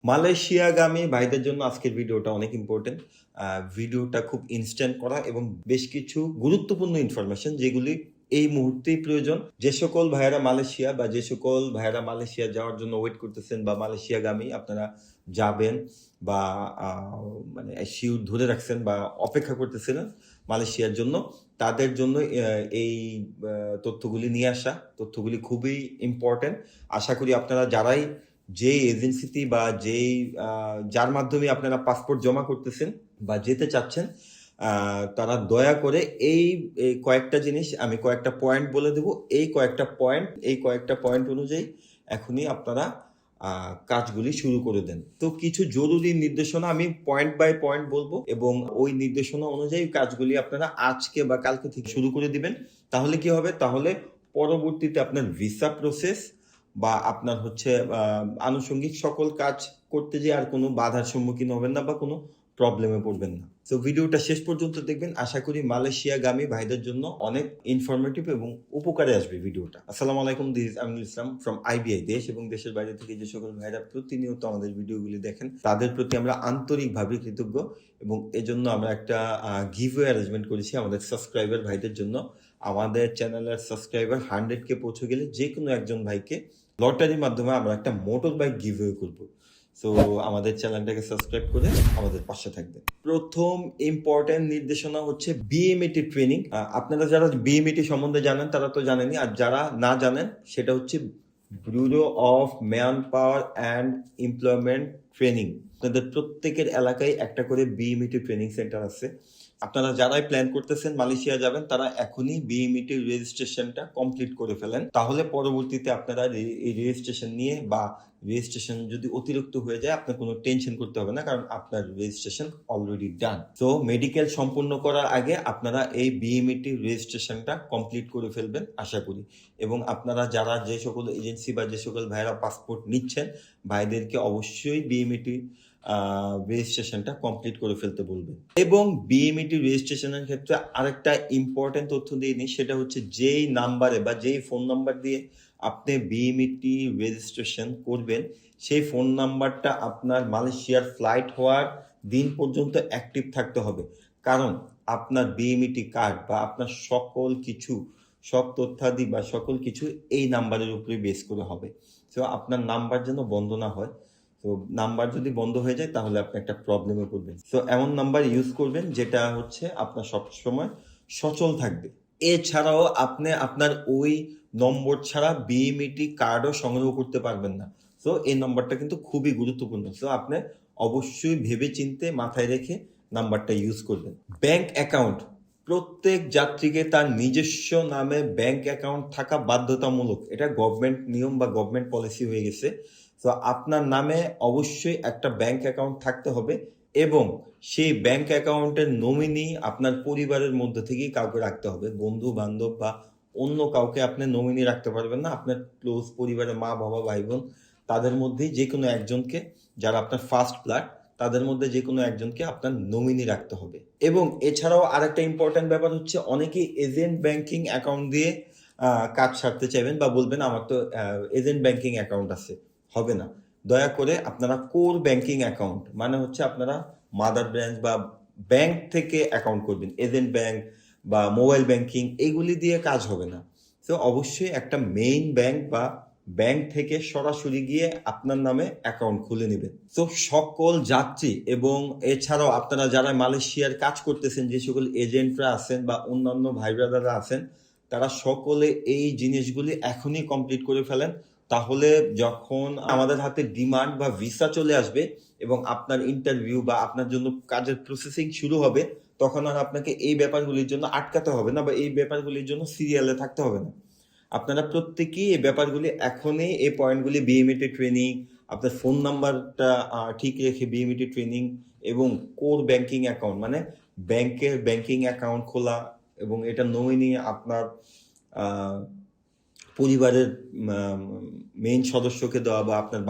মালয়েশিয়াগামী ভাইদের জন্য আজকের ভিডিওটা অনেক ইম্পর্টেন্ট। ভিডিওটা খুব ইনস্ট্যান্ট করা এবং বেশ কিছু গুরুত্বপূর্ণ ইনফরমেশন যেগুলি এই মুহূর্তেই প্রয়োজন। যে সকল ভাইয়েরা মালয়েশিয়া বা যে সকল ভাইয়েরা মালয়েশিয়া যাওয়ার জন্য ওয়েট করতেছেন বা মালয়েশিয়াগামী আপনারা যাবেন বা মানে শিওর ধরে রাখছেন বা অপেক্ষা করতেছিলেন মালয়েশিয়ার জন্য, তাদের জন্য এই তথ্যগুলি নিয়ে আসা। তথ্যগুলি খুবই ইম্পর্টেন্ট। আশা করি আপনারা যারাই যে এজেন্সিতে বা যার মাধ্যমে আপনারা পাসপোর্ট জমা করতেছেন বা যেতে চাচ্ছেন, তারা দয়া করে এই কয়েকটা জিনিস আমি কয়েকটা পয়েন্ট বলে দেব। এই কয়েকটা পয়েন্ট অনুযায়ী এখনই আপনারা কাজগুলি শুরু করে দেন। তো কিছু জরুরি নির্দেশনা আমি পয়েন্ট বাই পয়েন্ট বলবো এবং ওই নির্দেশনা অনুযায়ী কাজগুলি আপনারা আজকে বা কালকে থেকে শুরু করে দিবেন। তাহলে কি হবে? তাহলে পরবর্তীতে আপনার ভিসা প্রসেস বা আপনার হচ্ছে আনুষঙ্গিক সকল কাজ করতে যেয়ে আর কোনো বাধার সম্মুখীন হবেন না বা কোনো প্রবলেমে পড়বেন না। তো ভিডিওটা শেষ পর্যন্ত দেখবেন। আশা করি মালয়েশিয়াগামী ভাইদের জন্য অনেক ইনফরমেটিভ এবং উপকারে আসবে ভিডিওটা। আসসালামু আলাইকুম, this is Aminul Islam from IBI. দেশ এবং দেশের বাইরে থেকে যে সকল ভাইরা প্রতিনিয়ত আমাদের ভিডিওগুলি দেখেন, তাদের প্রতি আমরা আন্তরিকভাবে কৃতজ্ঞ এবং এজন্য আমরা একটা গিভওয়ে অ্যারেঞ্জমেন্ট করেছি আমাদের সাবস্ক্রাইবার ভাইদের জন্য। আমাদের চ্যানেলের সাবস্ক্রাইবার 100K পৌঁছে গেলে যে কোনো একজন ভাইকে লটারির মাধ্যমে আমরা একটা মোটর বাইক গিভওয়ে করবো। সো আমাদের চ্যানেলটাকে সাবস্ক্রাইব করে আমাদের পাশে থাকবেন। প্রথম ইম্পর্টেন্ট নির্দেশনা হচ্ছে বিএমইটি ট্রেনিং। আপনারা যারা বিএমইটি সম্বন্ধে জানেন তারা তো জানেনই, আর যারা না জানেন সেটা হচ্ছে bureau of man power and employment training. আপনাদের প্রত্যেকের এলাকায় একটা করে বিএমইটি ট্রেনিং সেন্টার আছে। আপনারা যারাই প্ল্যান করতেছেন মালয়েশিয়া যাবেন, তারা এখনই বিএমইটি রেজিস্ট্রেশনটা কমপ্লিট করে ফেলেন। তাহলে পরবর্তীতে আপনারা এই রেজিস্ট্রেশন নিয়ে বা রেজিস্ট্রেশন যদি অতিরিক্ত হয়ে যায় আপনার কোনো টেনশন করতে হবে না, কারণ আপনার রেজিস্ট্রেশন অলরেডি ডান। তো মেডিকেল সম্পূর্ণ করার আগে আপনারা এই বিএমইটি রেজিস্ট্রেশনটা কমপ্লিট করে ফেলবেন আশা করি। এবং আপনারা যারা যে সকল এজেন্সি বা যে সকল ভাইরা পাসপোর্ট নিচ্ছেন, ভাইদেরকে অবশ্যই বিএমইটি রেজিস্ট্রেশনটা কমপ্লিট করে ফেলতে বলবেন। এবং বিএমইটি রেজিস্ট্রেশনের ক্ষেত্রে আরেকটা ইম্পর্টেন্ট তথ্য দিয়ে নিই, সেটা হচ্ছে যেই নাম্বারে বা যেই ফোন নাম্বার দিয়ে আপনি বিএমইটি রেজিস্ট্রেশন করবেন, সেই ফোন নাম্বারটা আপনার মালয়েশিয়ার ফ্লাইট হওয়ার দিন পর্যন্ত অ্যাক্টিভ থাকতে হবে। কারণ আপনার বিএমইটি কার্ড বা আপনার সকল কিছু, সব তথ্যাদি বা সকল কিছু এই নাম্বারের উপরে বেস করে হবে। তো আপনার নাম্বার যেন বন্ধ না হয়। তো নাম্বার যদি বন্ধ হয়ে যায় তাহলে আপনি একটা প্রবলেমে পড়বেন। তো এমন নাম্বার ইউজ করবেন যেটা হচ্ছে আপনার সবসময় সচল থাকবে। এছাড়াও আপনি আপনার ওই নম্বর ছাড়া বিএমইটি কার্ডও সংগ্রহ করতে পারবেন না। তো এই নম্বরটা কিন্তু খুবই গুরুত্বপূর্ণ। তো আপনি অবশ্যই ভেবে চিন্তে মাথায় রেখে নাম্বারটা ইউজ করবেন। ব্যাংক অ্যাকাউন্ট, প্রত্যেক যাত্রীকে তার নিজস্ব নামে ব্যাংক অ্যাকাউন্ট থাকা বাধ্যতামূলক। এটা গভর্নমেন্ট নিয়ম বা গভর্নমেন্ট পলিসি হয়ে গেছে। তো আপনার নামে অবশ্যই একটা ব্যাংক অ্যাকাউন্ট থাকতে হবে এবং সেই ব্যাংক অ্যাকাউন্টের নমিনি আপনার পরিবারের মধ্যে থেকেই কাউকে রাখতে হবে। বন্ধু বান্ধব বা অন্য কাউকে আপনি নমিনি রাখতে পারবেন না। আপনার ক্লোজ পরিবারের মা বাবা ভাই বোন তাদের মধ্যেই যে কোনো একজনকে, যারা আপনার ফার্স্ট ব্লাড, তাদের মধ্যে যে কোনো একজনকে আপনার নমিনি রাখতে হবে। এবং এছাড়াও আরেকটা ইম্পর্টেন্ট ব্যাপার হচ্ছে, অনেকেই এজেন্ট ব্যাংকিং অ্যাকাউন্ট দিয়ে কাজ সারতে চাইবেন বা বলবেন আমার তো এজেন্ট ব্যাংকিং অ্যাকাউন্ট আছে। হবে না। দয়া করে আপনারা কোর ব্যাংকিং অ্যাকাউন্ট, মানে হচ্ছে আপনারা মাদার ব্রাঞ্চ বা ব্যাংক থেকে অ্যাকাউন্ট করবেন। এজেন্ট ব্যাংক বা মোবাইল ব্যাংকিং এগুলি দিয়ে কাজ হবে না। তো অবশ্যই একটা মেইন ব্যাংক বা ব্যাংক থেকে সরাসরি গিয়ে আপনার নামে অ্যাকাউন্ট খুলে নেবেন। তো সকল যাত্রী এবং এছাড়াও আপনারা যারা মালয়েশিয়ার কাজ করতেছেন, যে সকল এজেন্টরা আছেন বা অন্যান্য ভাই ব্রাদাররা আছেন, তারা সকলে এই জিনিসগুলি এখনই কমপ্লিট করে ফেলেন। তাহলে যখন আমাদের হাতে ডিমান্ড বা ভিসা চলে আসবে এবং আপনার ইন্টারভিউ বা আপনার জন্য কাজের প্রসেসিং শুরু হবে, তখন আর আপনাকে এই ব্যাপারগুলির জন্য আটকাতে হবে না বা এই ব্যাপারগুলির জন্য সিরিয়ালে থাকতে হবে না। আপনারা প্রত্যেকেই এই ব্যাপারগুলি এখনই, এই পয়েন্টগুলি বিএমইটি ট্রেনিং, আপনার ফোন নাম্বারটা ঠিক রেখে বিএমইটি ট্রেনিং এবং কোর ব্যাংকিং অ্যাকাউন্ট, মানে ব্যাংকের ব্যাংকিং অ্যাকাউন্ট খোলা এবং এটা নমিনি আপনার পরিবারের মেইন সদস্যকে দেওয়া বা আপনার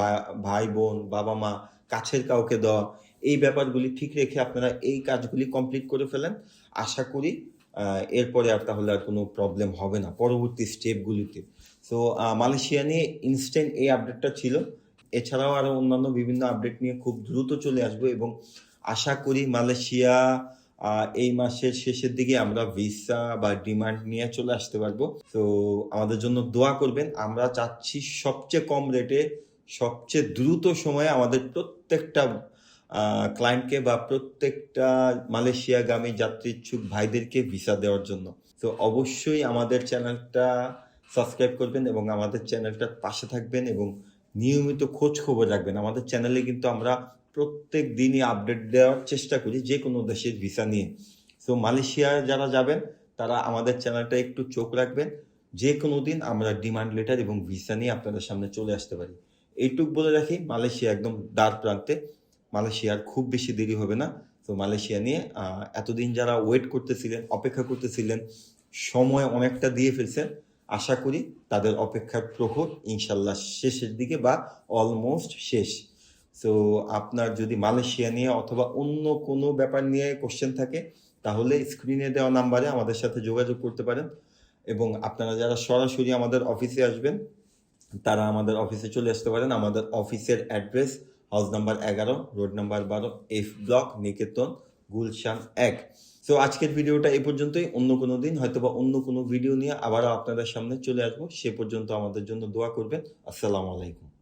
ভাই বোন বাবা মা কাছের কাউকে দেওয়া, এই ব্যাপারগুলি ঠিক রেখে আপনারা এই কাজগুলি কমপ্লিট করে ফেলেন। আশা করি এরপরে আর তাহলে আর কোনো প্রবলেম হবে না পরবর্তী স্টেপগুলিতে। সো মালয়েশিয়া নিয়ে ইনস্ট্যান্ট এই আপডেটটা ছিল। এছাড়াও আরো অন্যান্য বিভিন্ন আপডেট নিয়ে খুব দ্রুত চলে আসবো এবং আশা করি মালয়েশিয়া এই মাসের শেষের দিকে আমরা ভিসা বা ডিমান্ড নিয়ে চলে আসতে পারবো। তো আমাদের জন্য দোয়া করবেন। আমরা চাচ্ছি সবচেয়ে কম রেটে সবচেয়ে দ্রুত সময়ে আমাদের প্রত্যেকটা ক্লায়েন্টকে বা প্রত্যেকটা মালয়েশিয়াগামী যাত্রী ইচ্ছুক ভাইদেরকে ভিসা দেওয়ার জন্য। তো অবশ্যই আমাদের চ্যানেলটা সাবস্ক্রাইব করবেন এবং আমাদের চ্যানেলটার পাশে থাকবেন এবং নিয়মিত খোঁজ খবর রাখবেন। আমাদের চ্যানেলে কিন্তু আমরা প্রত্যেক দিনই আপডেট দেওয়ার চেষ্টা করি যে কোনো দেশের ভিসা নিয়ে। তো মালয়েশিয়া যারা যাবেন তারা আমাদের চ্যানেলটা একটু চোখ রাখবেন। যে কোনো দিন আমরা ডিমান্ড লেটার এবং ভিসা নিয়ে আপনাদের সামনে চলে আসতে পারি। এইটুক বলে রাখি, মালয়েশিয়া একদম দ্বার প্রান্তে, মালয়েশিয়ার খুব বেশি দেরি হবে না। তো মালয়েশিয়া নিয়ে এতদিন যারা ওয়েট করতেছিলেন, অপেক্ষা করতেছিলেন, সময় অনেকটা দিয়ে ফেলছেন, আশা করি তাদের অপেক্ষার প্রহর ইনশাল্লাহ শেষের দিকে বা অলমোস্ট শেষ। সো আপনার যদি মালয়েশিয়া নিয়ে অথবা অন্য কোনো ব্যাপার নিয়ে কোশ্চেন থাকে তাহলে স্ক্রিনে দেওয়া নাম্বারে আমাদের সাথে যোগাযোগ করতে পারেন এবং আপনারা যারা সরাসরি আমাদের অফিসে আসবেন তারা আমাদের অফিসে চলে আসতে পারেন। আমাদের অফিসের address house number 11, road number 12, F block, Niketan, Gulshan 1। তো আজকের ভিডিওটা এই পর্যন্তই। অন্য কোনো দিন হয়তোবা অন্য কোনো ভিডিও নিয়ে আবারও আপনাদের সামনে চলে আসবো। সে পর্যন্ত আমাদের জন্য দোয়া করবেন। আসসালামু আলাইকুম।